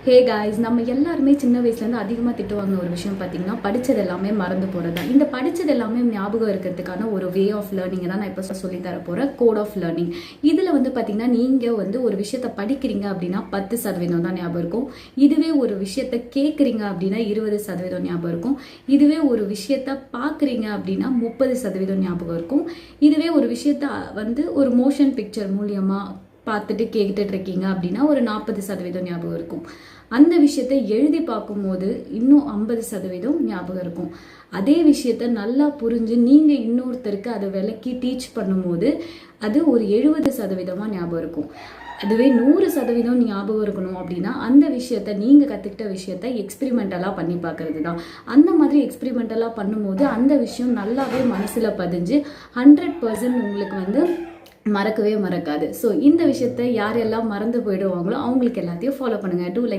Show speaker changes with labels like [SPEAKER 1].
[SPEAKER 1] Hey guys, நம்ம எல்லாருமே சின்ன வயசுலேருந்து அதிகமாக திட்டுவாங்க ஒரு விஷயம் பார்த்தீங்கன்னா, படித்தது எல்லாமே மறந்து போகிறது தான். இந்த படித்தது எல்லாமே ஞாபகம் இருக்கிறதுக்கான ஒரு வே ஆஃப் லேர்னிங் தான் நான் இப்போ சொல்லித்தர போகிறேன். Code of learning. இதில் பார்த்தீங்கன்னா, நீங்கள் ஒரு விஷயத்தை படிக்கிறீங்க அப்படின்னா 10% தான் ஞாபகம் இருக்கும். இதுவே ஒரு விஷயத்தை கேட்குறீங்க அப்படின்னா 20% ஞாபகம் இருக்கும். இதுவே ஒரு விஷயத்தை பார்க்குறீங்க அப்படின்னா 30% ஞாபகம் இருக்கும். இதுவே ஒரு விஷயத்த ஒரு மோஷன் பிக்சர் மூலியமாக பார்த்துட்டு கேட்டுட்டு இருக்கீங்க அப்படின்னா ஒரு 40% ஞாபகம் இருக்கும். அந்த விஷயத்தை எழுதி பார்க்கும்போது இன்னும் 50% ஞாபகம் இருக்கும். அதே விஷயத்த நல்லா புரிஞ்சு நீங்கள் இன்னொருத்தருக்கு அதை விளக்கி டீச் பண்ணும்போது அது ஒரு 70% ஞாபகம் இருக்கும். அதுவே 100% ஞாபகம் இருக்கணும் அப்படின்னா அந்த விஷயத்த நீங்கள் கற்றுக்கிட்ட விஷயத்த எக்ஸ்பிரிமெண்டலாக பண்ணி பார்க்கறது தான். அந்த மாதிரி எக்ஸ்பிரிமெண்டலாக பண்ணும்போது அந்த விஷயம் நல்லாவே மனசில் பதிஞ்சு 100% உங்களுக்கு மறக்கவே மறக்காது. ஸோ இந்த விஷயத்தை யாரெல்லாம் மறந்து போயிடுவாங்களோ அவங்களுக்கு எல்லாத்தையும் ஃபாலோ பண்ணுங்கள். Two like